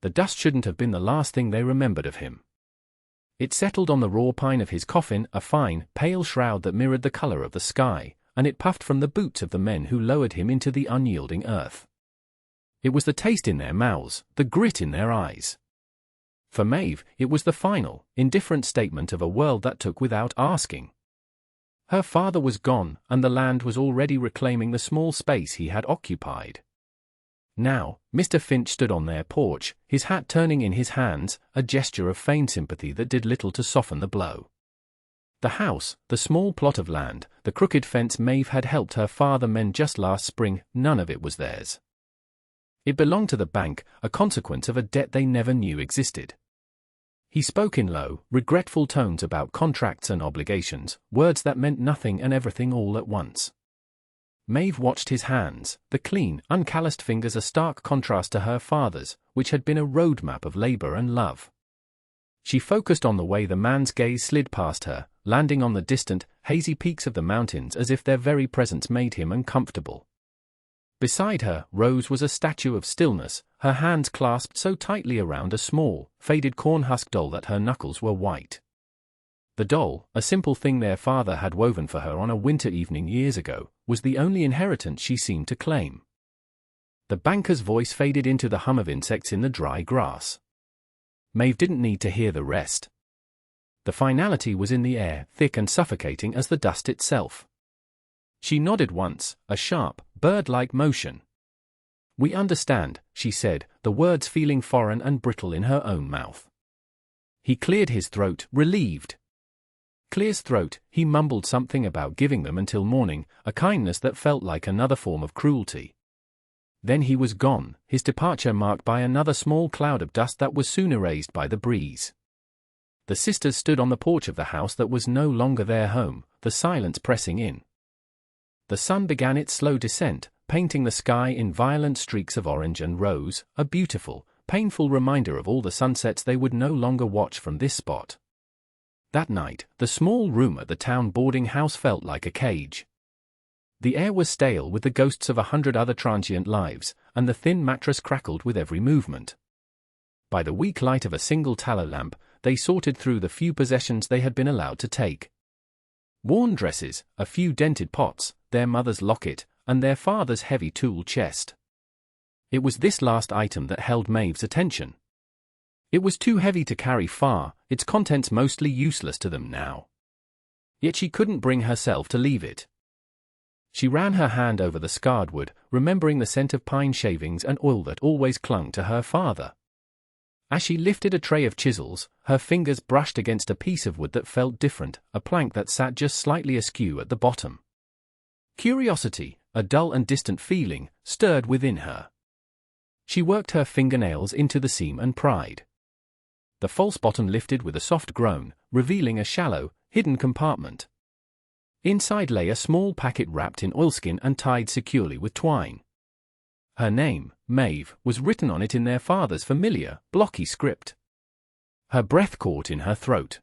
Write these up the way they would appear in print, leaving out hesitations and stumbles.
The dust shouldn't have been the last thing they remembered of him. It settled on the raw pine of his coffin, a fine, pale shroud that mirrored the color of the sky, and it puffed from the boots of the men who lowered him into the unyielding earth. It was the taste in their mouths, the grit in their eyes. For Maeve, it was the final, indifferent statement of a world that took without asking. Her father was gone, and the land was already reclaiming the small space he had occupied. Now, Mr. Finch stood on their porch, his hat turning in his hands, a gesture of feigned sympathy that did little to soften the blow. The house, the small plot of land, the crooked fence Maeve had helped her father mend just last spring, none of it was theirs. It belonged to the bank, a consequence of a debt they never knew existed. He spoke in low, regretful tones about contracts and obligations, words that meant nothing and everything all at once. Maeve watched his hands, the clean, uncalloused fingers, a stark contrast to her father's, which had been a roadmap of labor and love. She focused on the way the man's gaze slid past her, landing on the distant, hazy peaks of the mountains as if their very presence made him uncomfortable. Beside her, Rose was a statue of stillness, her hands clasped so tightly around a small, faded corn-husk doll that her knuckles were white. The doll, a simple thing their father had woven for her on a winter evening years ago, was the only inheritance she seemed to claim. The banker's voice faded into the hum of insects in the dry grass. Maeve didn't need to hear the rest. The finality was in the air, thick and suffocating as the dust itself. She nodded once, a sharp, bird-like motion. "We understand," she said, the words feeling foreign and brittle in her own mouth. He cleared his throat, relieved. Clear's throat, he mumbled something about giving them until morning, a kindness that felt like another form of cruelty. Then he was gone, his departure marked by another small cloud of dust that was soon erased by the breeze. The sisters stood on the porch of the house that was no longer their home, the silence pressing in. The sun began its slow descent, painting the sky in violent streaks of orange and rose, a beautiful, painful reminder of all the sunsets they would no longer watch from this spot. That night, the small room at the town boarding house felt like a cage. The air was stale with the ghosts of 100 other transient lives, and the thin mattress crackled with every movement. By the weak light of a single tallow lamp, they sorted through the few possessions they had been allowed to take. Worn dresses, a few dented pots, their mother's locket, and their father's heavy tool chest. It was this last item that held Maeve's attention. It was too heavy to carry far, its contents mostly useless to them now. Yet she couldn't bring herself to leave it. She ran her hand over the scarred wood, remembering the scent of pine shavings and oil that always clung to her father. As she lifted a tray of chisels, her fingers brushed against a piece of wood that felt different, a plank that sat just slightly askew at the bottom. Curiosity, a dull and distant feeling, stirred within her. She worked her fingernails into the seam and pried. The false bottom lifted with a soft groan, revealing a shallow, hidden compartment. Inside lay a small packet wrapped in oilskin and tied securely with twine. Her name, Maeve, was written on it in their father's familiar, blocky script. Her breath caught in her throat.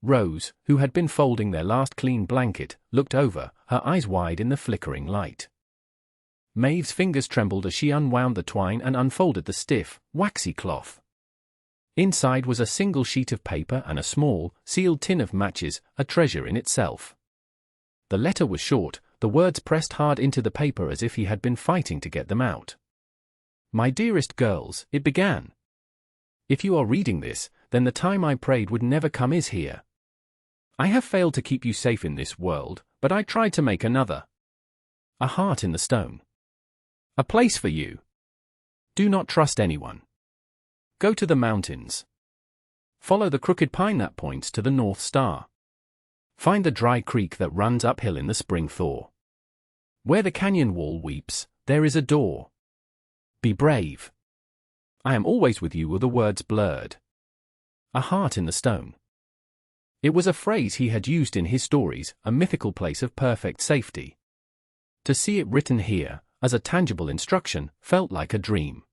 Rose, who had been folding their last clean blanket, looked over, her eyes wide in the flickering light. Maeve's fingers trembled as she unwound the twine and unfolded the stiff, waxy cloth. Inside was a single sheet of paper and a small, sealed tin of matches, a treasure in itself. The letter was short, the words pressed hard into the paper as if he had been fighting to get them out. "My dearest girls," it began. "If you are reading this, then the time I prayed would never come is here. I have failed to keep you safe in this world, but I tried to make another. A heart in the stone. A place for you. Do not trust anyone. Go to the mountains. Follow the crooked pine that points to the North Star. Find the dry creek that runs uphill in the spring thaw. Where the canyon wall weeps, there is a door. Be brave. I am always with you," were the words blurred. A heart in the stone. It was a phrase he had used in his stories, a mythical place of perfect safety. To see it written here, as a tangible instruction, felt like a dream.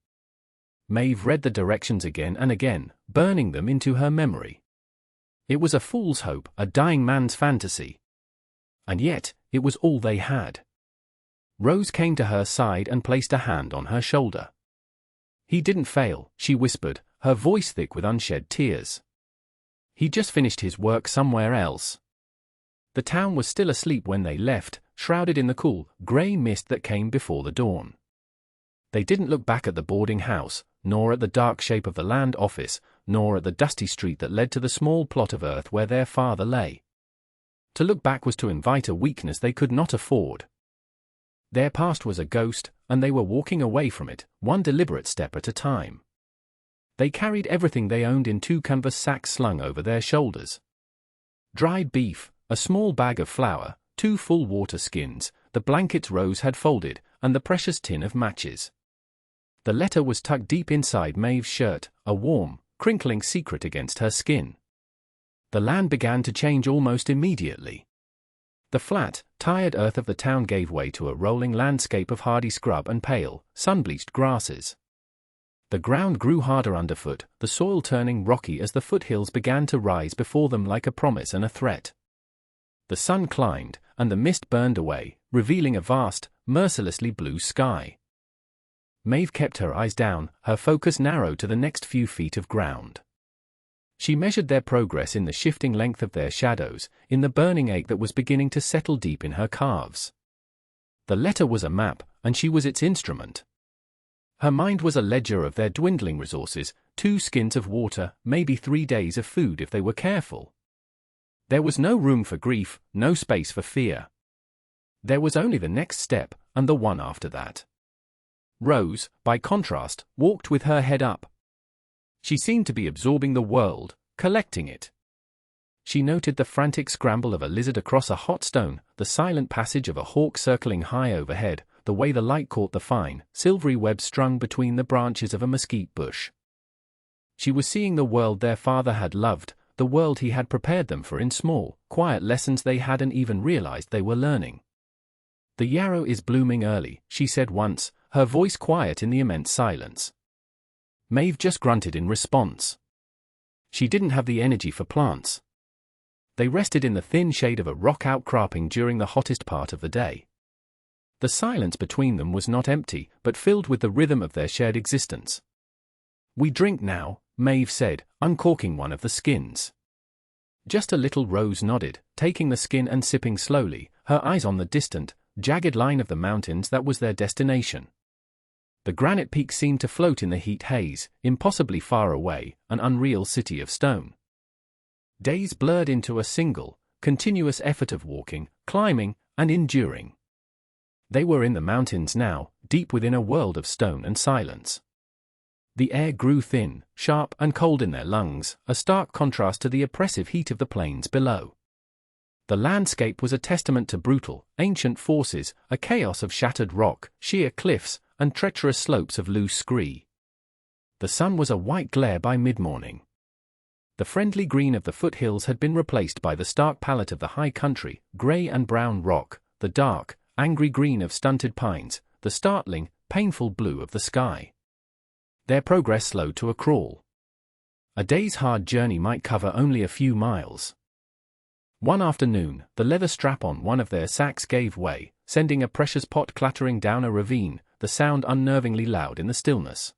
Maeve read the directions again and again, burning them into her memory. It was a fool's hope, a dying man's fantasy. And yet, it was all they had. Rose came to her side and placed a hand on her shoulder. He didn't fail, she whispered, her voice thick with unshed tears. He just finished his work somewhere else. The town was still asleep when they left, shrouded in the cool, grey mist that came before the dawn. They didn't look back at the boarding house, nor at the dark shape of the land office, nor at the dusty street that led to the small plot of earth where their father lay. To look back was to invite a weakness they could not afford. Their past was a ghost, and they were walking away from it, one deliberate step at a time. They carried everything they owned in 2 canvas sacks slung over their shoulders. Dried beef, a small bag of flour, 2 full water skins, the blankets Rose had folded, and the precious tin of matches. The letter was tucked deep inside Maeve's shirt, a warm, crinkling secret against her skin. The land began to change almost immediately. The flat, tired earth of the town gave way to a rolling landscape of hardy scrub and pale, sun-bleached grasses. The ground grew harder underfoot, the soil turning rocky as the foothills began to rise before them like a promise and a threat. The sun climbed, and the mist burned away, revealing a vast, mercilessly blue sky. Maeve kept her eyes down, her focus narrowed to the next few feet of ground. She measured their progress in the shifting length of their shadows, in the burning ache that was beginning to settle deep in her calves. The letter was a map, and she was its instrument. Her mind was a ledger of their dwindling resources, 2 skins of water, maybe 3 days of food if they were careful. There was no room for grief, no space for fear. There was only the next step, and the one after that. Rose, by contrast, walked with her head up. She seemed to be absorbing the world, collecting it. She noted the frantic scramble of a lizard across a hot stone, the silent passage of a hawk circling high overhead, the way the light caught the fine, silvery web strung between the branches of a mesquite bush. She was seeing the world their father had loved, the world he had prepared them for in small, quiet lessons they hadn't even realized they were learning. "The yarrow is blooming early," she said once, her voice quiet in the immense silence. Maeve just grunted in response. She didn't have the energy for plants. They rested in the thin shade of a rock outcropping during the hottest part of the day. The silence between them was not empty, but filled with the rhythm of their shared existence. "We drink now," Maeve said, uncorking one of the skins. Just a little. Rose nodded, taking the skin and sipping slowly, her eyes on the distant, jagged line of the mountains that was their destination. The granite peak seemed to float in the heat haze, impossibly far away, an unreal city of stone. Days blurred into a single, continuous effort of walking, climbing, and enduring. They were in the mountains now, deep within a world of stone and silence. The air grew thin, sharp and cold in their lungs, a stark contrast to the oppressive heat of the plains below. The landscape was a testament to brutal, ancient forces, a chaos of shattered rock, sheer cliffs, and treacherous slopes of loose scree. The sun was a white glare by mid-morning. The friendly green of the foothills had been replaced by the stark palette of the high country, grey and brown rock, the dark, angry green of stunted pines, the startling, painful blue of the sky. Their progress slowed to a crawl. A day's hard journey might cover only a few miles. One afternoon, the leather strap on one of their sacks gave way, sending a precious pot clattering down a ravine, the sound unnervingly loud in the stillness.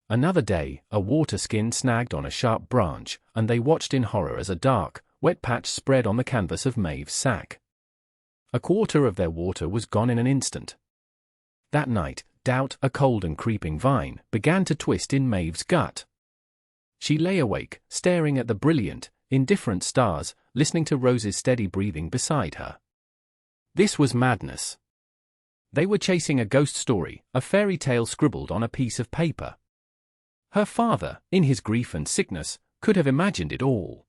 Another day, a water skin snagged on a sharp branch, and they watched in horror as a dark, wet patch spread on the canvas of Maeve's sack. A quarter of their water was gone in an instant. That night, doubt, a cold and creeping vine, began to twist in Maeve's gut. She lay awake, staring at the brilliant, indifferent stars, listening to Rose's steady breathing beside her. This was madness. They were chasing a ghost story, a fairy tale scribbled on a piece of paper. Her father, in his grief and sickness, could have imagined it all.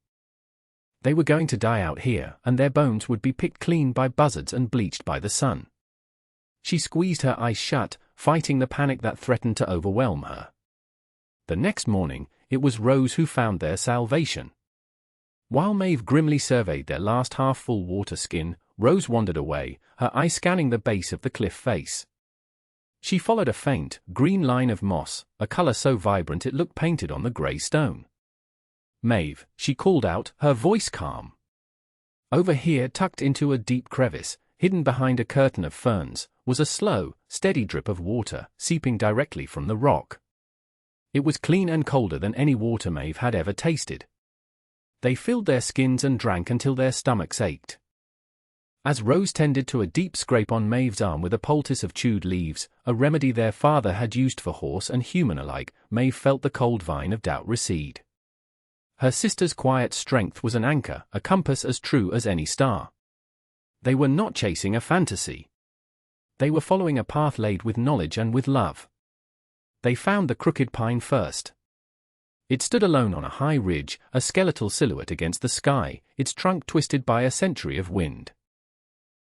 They were going to die out here, and their bones would be picked clean by buzzards and bleached by the sun. She squeezed her eyes shut, fighting the panic that threatened to overwhelm her. The next morning, it was Rose who found their salvation. While Maeve grimly surveyed their last half-full water skin, Rose wandered away, her eye scanning the base of the cliff face. She followed a faint, green line of moss, a color so vibrant it looked painted on the grey stone. "Maeve," she called out, her voice calm. Over here, tucked into a deep crevice, hidden behind a curtain of ferns, was a slow, steady drip of water, seeping directly from the rock. It was clean and colder than any water Maeve had ever tasted. They filled their skins and drank until their stomachs ached. As Rose tended to a deep scrape on Maeve's arm with a poultice of chewed leaves, a remedy their father had used for horse and human alike, Maeve felt the cold vine of doubt recede. Her sister's quiet strength was an anchor, a compass as true as any star. They were not chasing a fantasy. They were following a path laid with knowledge and with love. They found the crooked pine first. It stood alone on a high ridge, a skeletal silhouette against the sky, its trunk twisted by a century of wind.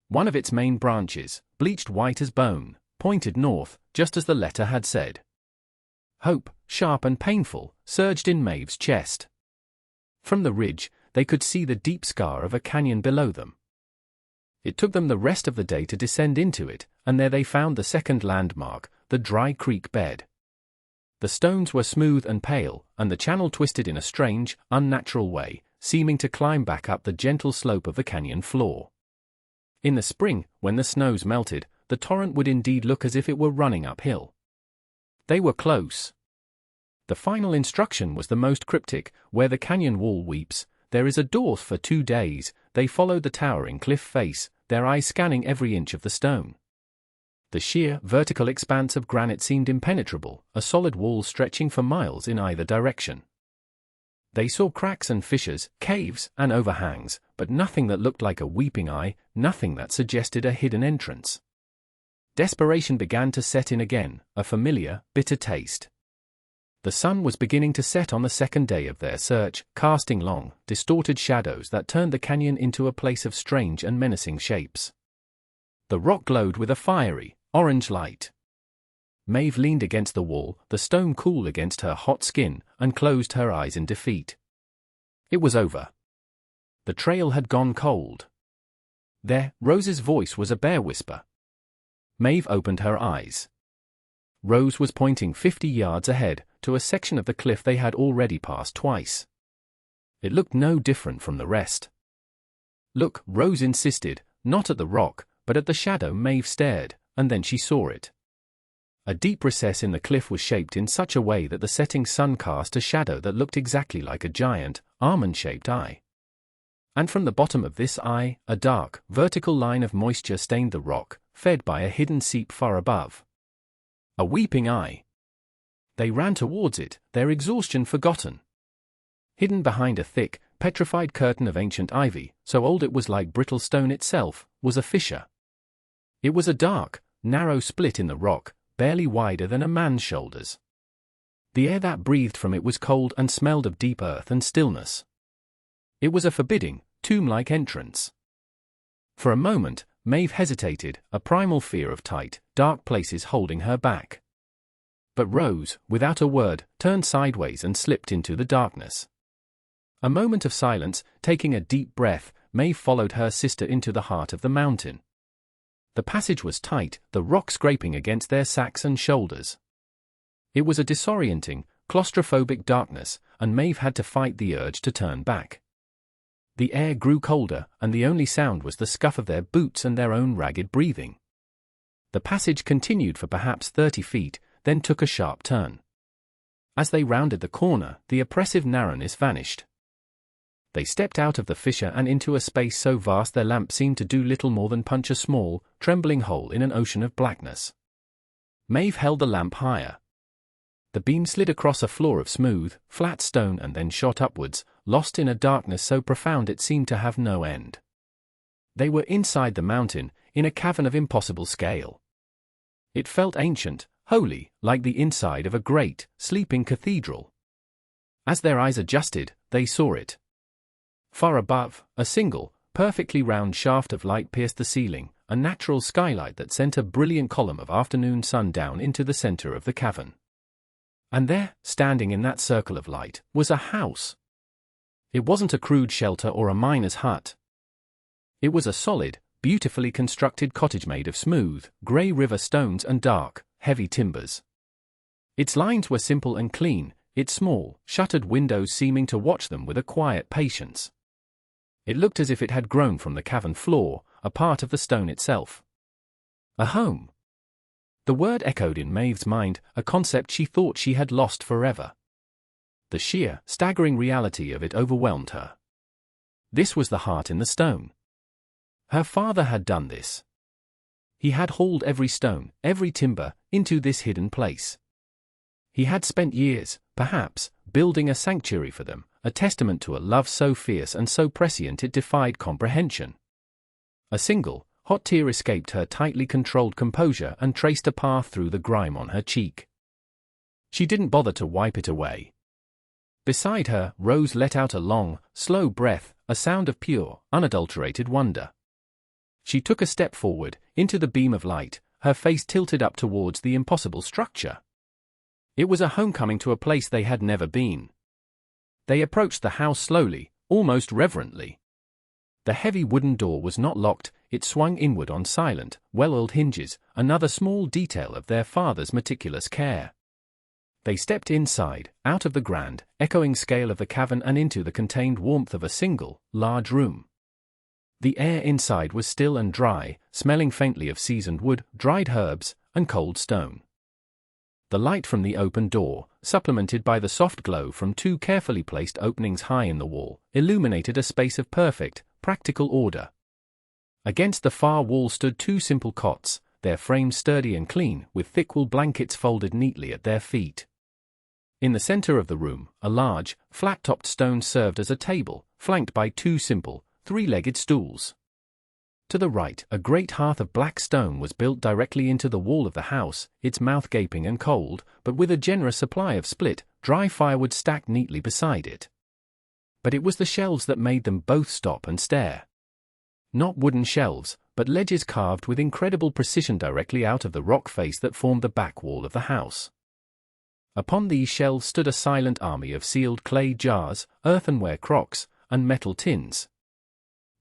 One of its main branches, bleached white as bone, pointed north, just as the letter had said. Hope, sharp and painful, surged in Maeve's chest. From the ridge, they could see the deep scar of a canyon below them. It took them the rest of the day to descend into it, and there they found the second landmark, the dry creek bed. The stones were smooth and pale, and the channel twisted in a strange, unnatural way, seeming to climb back up the gentle slope of the canyon floor. In the spring, when the snows melted, the torrent would indeed look as if it were running uphill. They were close. The final instruction was the most cryptic: where the canyon wall weeps, there is a door. For 2 days, they followed the towering cliff face, their eyes scanning every inch of the stone. The sheer, vertical expanse of granite seemed impenetrable, a solid wall stretching for miles in either direction. They saw cracks and fissures, caves and overhangs, but nothing that looked like a weeping eye, nothing that suggested a hidden entrance. Desperation began to set in again, a familiar, bitter taste. The sun was beginning to set on the second day of their search, casting long, distorted shadows that turned the canyon into a place of strange and menacing shapes. The rock glowed with a fiery, orange light. Maeve leaned against the wall, the stone cool against her hot skin, and closed her eyes in defeat. It was over. The trail had gone cold. There, Rose's voice was a bare whisper. Maeve opened her eyes. Rose was pointing 50 yards ahead, to a section of the cliff they had already passed twice. It looked no different from the rest. Look, Rose insisted, not at the rock, but at the shadow. Maeve stared, and then she saw it. A deep recess in the cliff was shaped in such a way that the setting sun cast a shadow that looked exactly like a giant, almond-shaped eye. And from the bottom of this eye, a dark, vertical line of moisture stained the rock, fed by a hidden seep far above. A weeping eye. They ran towards it, their exhaustion forgotten. Hidden behind a thick, petrified curtain of ancient ivy, so old it was like brittle stone itself, was a fissure. It was a dark, narrow split in the rock, barely wider than a man's shoulders. The air that breathed from it was cold and smelled of deep earth and stillness. It was a forbidding, tomb-like entrance. For a moment, Maeve hesitated, a primal fear of tight, dark places holding her back. But Rose, without a word, turned sideways and slipped into the darkness. A moment of silence, taking a deep breath, Maeve followed her sister into the heart of the mountain. The passage was tight, the rock scraping against their sacks and shoulders. It was a disorienting, claustrophobic darkness, and Maeve had to fight the urge to turn back. The air grew colder, and the only sound was the scuff of their boots and their own ragged breathing. The passage continued for perhaps 30 feet, then took a sharp turn. As they rounded the corner, the oppressive narrowness vanished. They stepped out of the fissure and into a space so vast their lamp seemed to do little more than punch a small, trembling hole in an ocean of blackness. Maeve held the lamp higher. The beam slid across a floor of smooth, flat stone and then shot upwards, lost in a darkness so profound it seemed to have no end. They were inside the mountain, in a cavern of impossible scale. It felt ancient, holy, like the inside of a great, sleeping cathedral. As their eyes adjusted, they saw it. Far above, a single, perfectly round shaft of light pierced the ceiling, a natural skylight that sent a brilliant column of afternoon sun down into the center of the cavern. And there, standing in that circle of light, was a house. It wasn't a crude shelter or a miner's hut. It was a solid, beautifully constructed cottage made of smooth, grey river stones and dark, heavy timbers. Its lines were simple and clean, its small, shuttered windows seeming to watch them with a quiet patience. It looked as if it had grown from the cavern floor, a part of the stone itself. A home. The word echoed in Maeve's mind, a concept she thought she had lost forever. The sheer, staggering reality of it overwhelmed her. This was the heart in the stone. Her father had done this. He had hauled every stone, every timber, into this hidden place. He had spent years, perhaps, building a sanctuary for them, a testament to a love so fierce and so prescient it defied comprehension. A single, hot tear escaped her tightly controlled composure and traced a path through the grime on her cheek. She didn't bother to wipe it away. Beside her, Rose let out a long, slow breath, a sound of pure, unadulterated wonder. She took a step forward, into the beam of light, her face tilted up towards the impossible structure. It was a homecoming to a place they had never been. They approached the house slowly, almost reverently. The heavy wooden door was not locked, it swung inward on silent, well-oiled hinges, another small detail of their father's meticulous care. They stepped inside, out of the grand, echoing scale of the cavern and into the contained warmth of a single, large room. The air inside was still and dry, smelling faintly of seasoned wood, dried herbs, and cold stone. The light from the open door, supplemented by the soft glow from two carefully placed openings high in the wall, illuminated a space of perfect, practical order. Against the far wall stood two simple cots, their frames sturdy and clean, with thick wool blankets folded neatly at their feet. In the center of the room, a large, flat-topped stone served as a table, flanked by two simple, three-legged stools. To the right, a great hearth of black stone was built directly into the wall of the house, its mouth gaping and cold, but with a generous supply of split, dry firewood stacked neatly beside it. But it was the shelves that made them both stop and stare. Not wooden shelves, but ledges carved with incredible precision directly out of the rock face that formed the back wall of the house. Upon these shelves stood a silent army of sealed clay jars, earthenware crocks, and metal tins.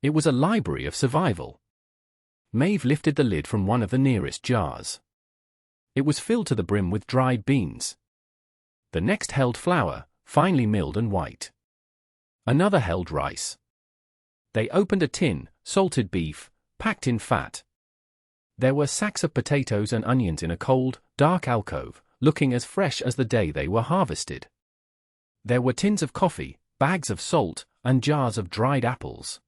It was a library of survival. Maeve lifted the lid from one of the nearest jars. It was filled to the brim with dried beans. The next held flour, finely milled and white. Another held rice. They opened a tin, salted beef, packed in fat. There were sacks of potatoes and onions in a cold, dark alcove, looking as fresh as the day they were harvested. There were tins of coffee, bags of salt, and jars of dried apples.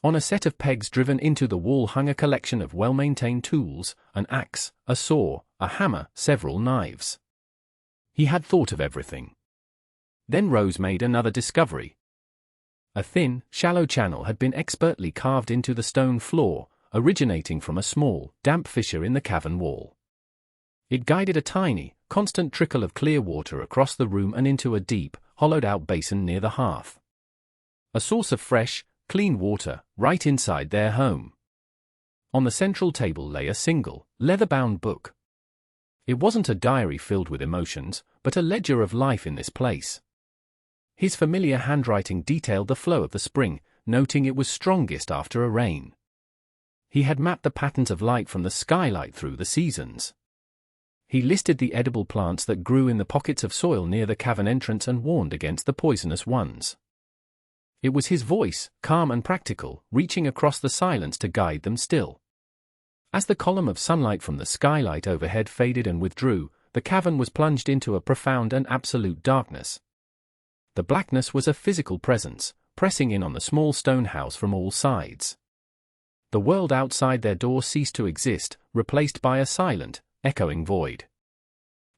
On a set of pegs driven into the wall hung a collection of well-maintained tools, an axe, a saw, a hammer, several knives. He had thought of everything. Then Rose made another discovery. A thin, shallow channel had been expertly carved into the stone floor, originating from a small, damp fissure in the cavern wall. It guided a tiny, constant trickle of clear water across the room and into a deep, hollowed-out basin near the hearth. A source of fresh, clean water, right inside their home. On the central table lay a single, leather-bound book. It wasn't a diary filled with emotions, but a ledger of life in this place. His familiar handwriting detailed the flow of the spring, noting it was strongest after a rain. He had mapped the patterns of light from the skylight through the seasons. He listed the edible plants that grew in the pockets of soil near the cavern entrance and warned against the poisonous ones. It was his voice, calm and practical, reaching across the silence to guide them still. As the column of sunlight from the skylight overhead faded and withdrew, the cavern was plunged into a profound and absolute darkness. The blackness was a physical presence, pressing in on the small stone house from all sides. The world outside their door ceased to exist, replaced by a silent, echoing void.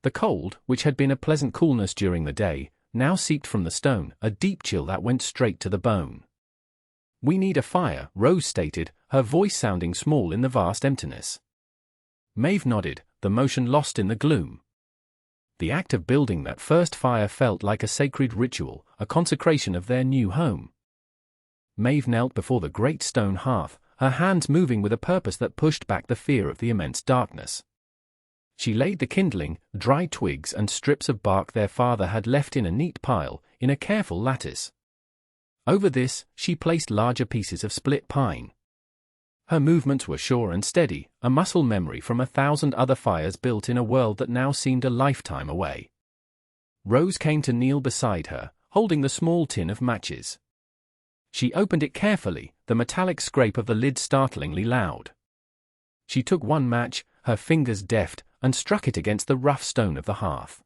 The cold, which had been a pleasant coolness during the day, now seeped from the stone, a deep chill that went straight to the bone. "We need a fire," Rose stated, her voice sounding small in the vast emptiness. Maeve nodded, the motion lost in the gloom. The act of building that first fire felt like a sacred ritual, a consecration of their new home. Maeve knelt before the great stone hearth, her hands moving with a purpose that pushed back the fear of the immense darkness. She laid the kindling, dry twigs and strips of bark their father had left in a neat pile, in a careful lattice. Over this, she placed larger pieces of split pine. Her movements were sure and steady, a muscle memory from 1,000 other fires built in a world that now seemed a lifetime away. Rose came to kneel beside her, holding the small tin of matches. She opened it carefully, the metallic scrape of the lid startlingly loud. She took one match, her fingers deft, and struck it against the rough stone of the hearth.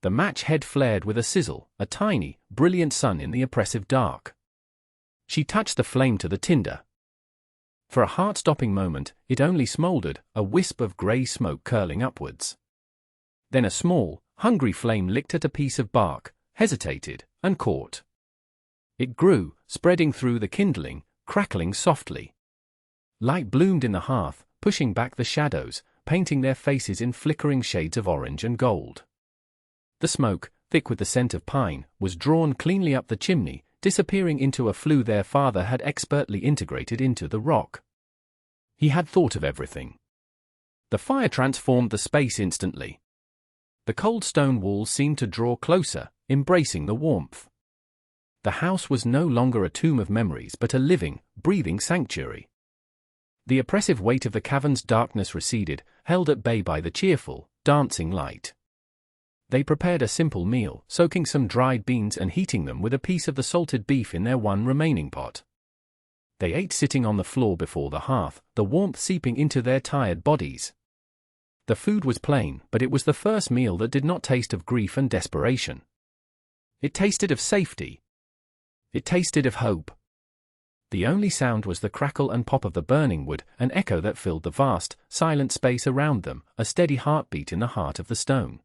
The match head flared with a sizzle, a tiny, brilliant sun in the oppressive dark. She touched the flame to the tinder. For a heart-stopping moment, it only smoldered, a wisp of grey smoke curling upwards. Then a small, hungry flame licked at a piece of bark, hesitated, and caught. It grew, spreading through the kindling, crackling softly. Light bloomed in the hearth, pushing back the shadows, painting their faces in flickering shades of orange and gold. The smoke, thick with the scent of pine, was drawn cleanly up the chimney, disappearing into a flue their father had expertly integrated into the rock. He had thought of everything. The fire transformed the space instantly. The cold stone walls seemed to draw closer, embracing the warmth. The house was no longer a tomb of memories but a living, breathing sanctuary. The oppressive weight of the cavern's darkness receded, held at bay by the cheerful, dancing light. They prepared a simple meal, soaking some dried beans and heating them with a piece of the salted beef in their one remaining pot. They ate sitting on the floor before the hearth, the warmth seeping into their tired bodies. The food was plain, but it was the first meal that did not taste of grief and desperation. It tasted of safety. It tasted of hope. The only sound was the crackle and pop of the burning wood, an echo that filled the vast, silent space around them, a steady heartbeat in the heart of the stone.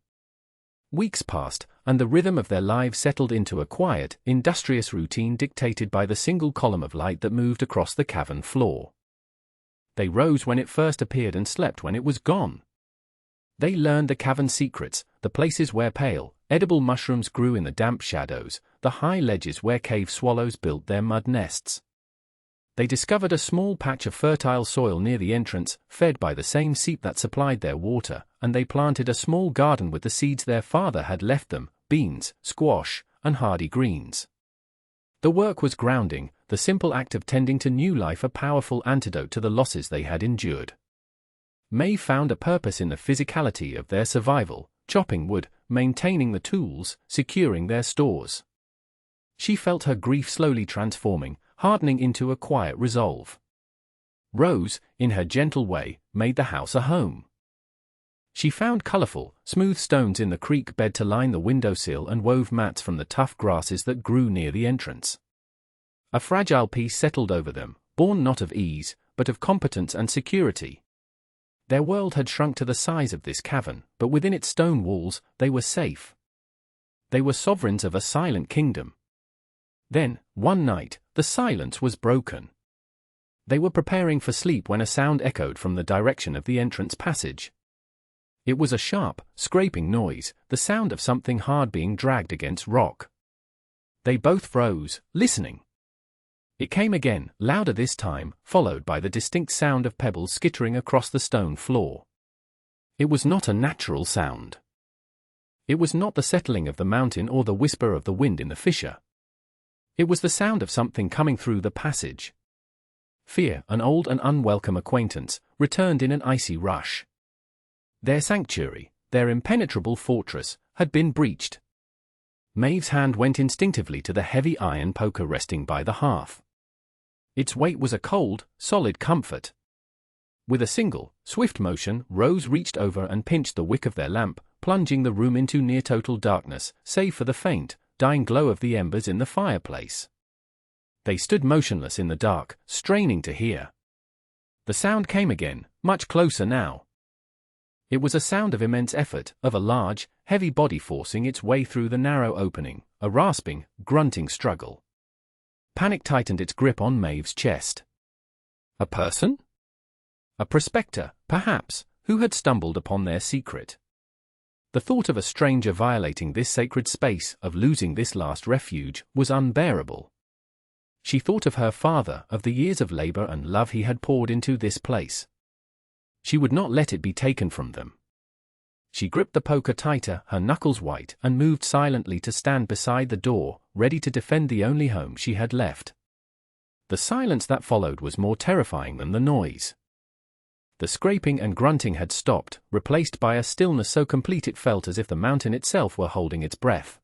Weeks passed, and the rhythm of their lives settled into a quiet, industrious routine dictated by the single column of light that moved across the cavern floor. They rose when it first appeared and slept when it was gone. They learned the cavern secrets, the places where pale, edible mushrooms grew in the damp shadows, the high ledges where cave swallows built their mud nests. They discovered a small patch of fertile soil near the entrance, fed by the same seep that supplied their water, and they planted a small garden with the seeds their father had left them, beans, squash, and hardy greens. The work was grounding, the simple act of tending to new life a powerful antidote to the losses they had endured. Maeve found a purpose in the physicality of their survival, chopping wood, maintaining the tools, securing their stores. She felt her grief slowly transforming, hardening into a quiet resolve. Rose, in her gentle way, made the house a home. She found colorful, smooth stones in the creek bed to line the windowsill and wove mats from the tough grasses that grew near the entrance. A fragile peace settled over them, born not of ease, but of competence and security. Their world had shrunk to the size of this cavern, but within its stone walls, they were safe. They were sovereigns of a silent kingdom. Then, one night, the silence was broken. They were preparing for sleep when a sound echoed from the direction of the entrance passage. It was a sharp, scraping noise, the sound of something hard being dragged against rock. They both froze, listening. It came again, louder this time, followed by the distinct sound of pebbles skittering across the stone floor. It was not a natural sound. It was not the settling of the mountain or the whisper of the wind in the fissure. It was the sound of something coming through the passage. Fear, an old and unwelcome acquaintance, returned in an icy rush. Their sanctuary, their impenetrable fortress, had been breached. Maeve's hand went instinctively to the heavy iron poker resting by the hearth. Its weight was a cold, solid comfort. With a single, swift motion, Rose reached over and pinched the wick of their lamp, plunging the room into near-total darkness, save for the faint, dying glow of the embers in the fireplace. They stood motionless in the dark, straining to hear. The sound came again, much closer now. It was a sound of immense effort, of a large, heavy body forcing its way through the narrow opening, a rasping, grunting struggle. Panic tightened its grip on Maeve's chest. A person? A prospector, perhaps, who had stumbled upon their secret. The thought of a stranger violating this sacred space, of losing this last refuge, was unbearable. She thought of her father, of the years of labor and love he had poured into this place. She would not let it be taken from them. She gripped the poker tighter, her knuckles white, and moved silently to stand beside the door, ready to defend the only home she had left. The silence that followed was more terrifying than the noise. The scraping and grunting had stopped, replaced by a stillness so complete it felt as if the mountain itself were holding its breath.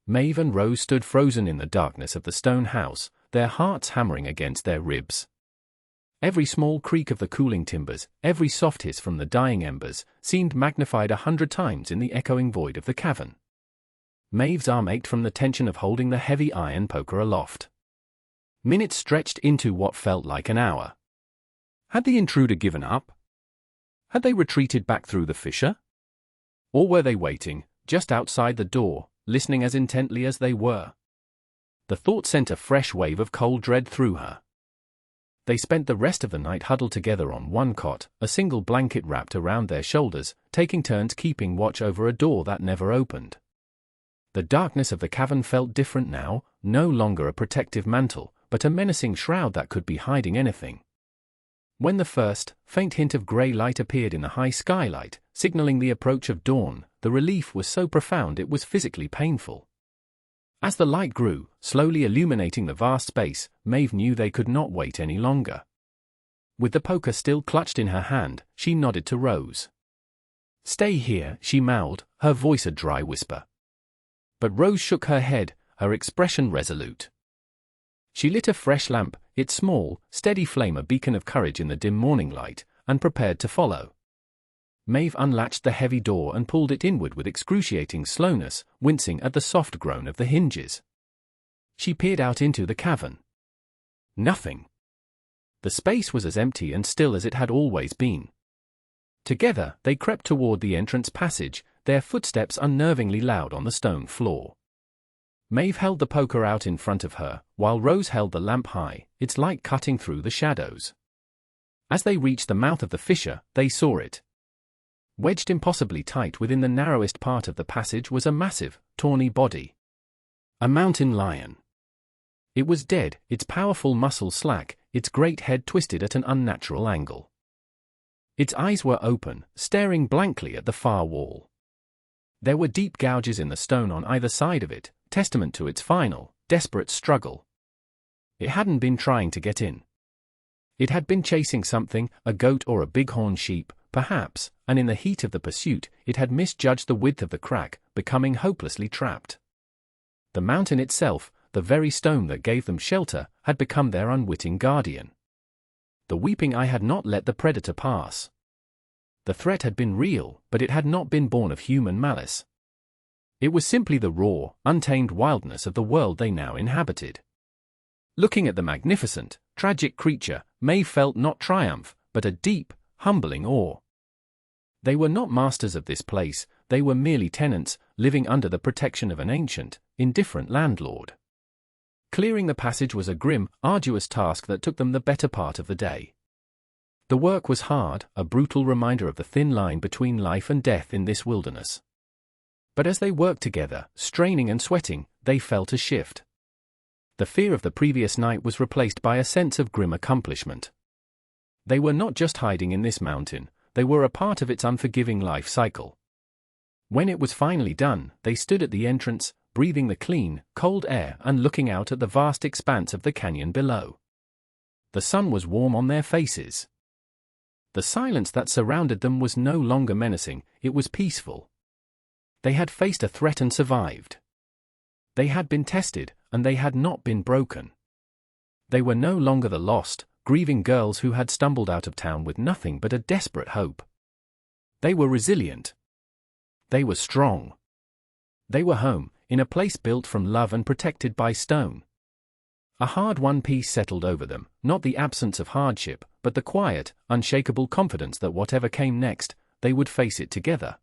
Maeve and Rose stood frozen in the darkness of the stone house, their hearts hammering against their ribs. Every small creak of the cooling timbers, every soft hiss from the dying embers, seemed magnified 100 times in the echoing void of the cavern. Maeve's arm ached from the tension of holding the heavy iron poker aloft. Minutes stretched into what felt like an hour. Had the intruder given up? Had they retreated back through the fissure? Or were they waiting, just outside the door, listening as intently as they were? The thought sent a fresh wave of cold dread through her. They spent the rest of the night huddled together on one cot, a single blanket wrapped around their shoulders, taking turns keeping watch over a door that never opened. The darkness of the cavern felt different now, no longer a protective mantle, but a menacing shroud that could be hiding anything. When the first, faint hint of grey light appeared in the high skylight, signaling the approach of dawn, the relief was so profound it was physically painful. As the light grew, slowly illuminating the vast space, Maeve knew they could not wait any longer. With the poker still clutched in her hand, she nodded to Rose. "Stay here," she mouthed, her voice a dry whisper. But Rose shook her head, her expression resolute. She lit a fresh lamp, its small, steady flame a beacon of courage in the dim morning light, and prepared to follow. Maeve unlatched the heavy door and pulled it inward with excruciating slowness, wincing at the soft groan of the hinges. She peered out into the cavern. Nothing. The space was as empty and still as it had always been. Together, they crept toward the entrance passage, their footsteps unnervingly loud on the stone floor. Maeve held the poker out in front of her, while Rose held the lamp high, its light cutting through the shadows. As they reached the mouth of the fissure, they saw it. Wedged impossibly tight within the narrowest part of the passage was a massive, tawny body. A mountain lion. It was dead, its powerful muscles slack, its great head twisted at an unnatural angle. Its eyes were open, staring blankly at the far wall. There were deep gouges in the stone on either side of it, testament to its final, desperate struggle. It hadn't been trying to get in. It had been chasing something, a goat or a bighorn sheep, perhaps, and in the heat of the pursuit, it had misjudged the width of the crack, becoming hopelessly trapped. The mountain itself, the very stone that gave them shelter, had become their unwitting guardian. The weeping eye had not let the predator pass. The threat had been real, but it had not been born of human malice. It was simply the raw, untamed wildness of the world they now inhabited. Looking at the magnificent, tragic creature, Maeve felt not triumph, but a deep, humbling awe. They were not masters of this place, they were merely tenants, living under the protection of an ancient, indifferent landlord. Clearing the passage was a grim, arduous task that took them the better part of the day. The work was hard, a brutal reminder of the thin line between life and death in this wilderness. But as they worked together, straining and sweating, they felt a shift. The fear of the previous night was replaced by a sense of grim accomplishment. They were not just hiding in this mountain, they were a part of its unforgiving life cycle. When it was finally done, they stood at the entrance, breathing the clean, cold air and looking out at the vast expanse of the canyon below. The sun was warm on their faces. The silence that surrounded them was no longer menacing, it was peaceful. They had faced a threat and survived. They had been tested, and they had not been broken. They were no longer the lost, grieving girls who had stumbled out of town with nothing but a desperate hope. They were resilient. They were strong. They were home, in a place built from love and protected by stone. A hard-won peace settled over them, not the absence of hardship, but the quiet, unshakable confidence that whatever came next, they would face it together.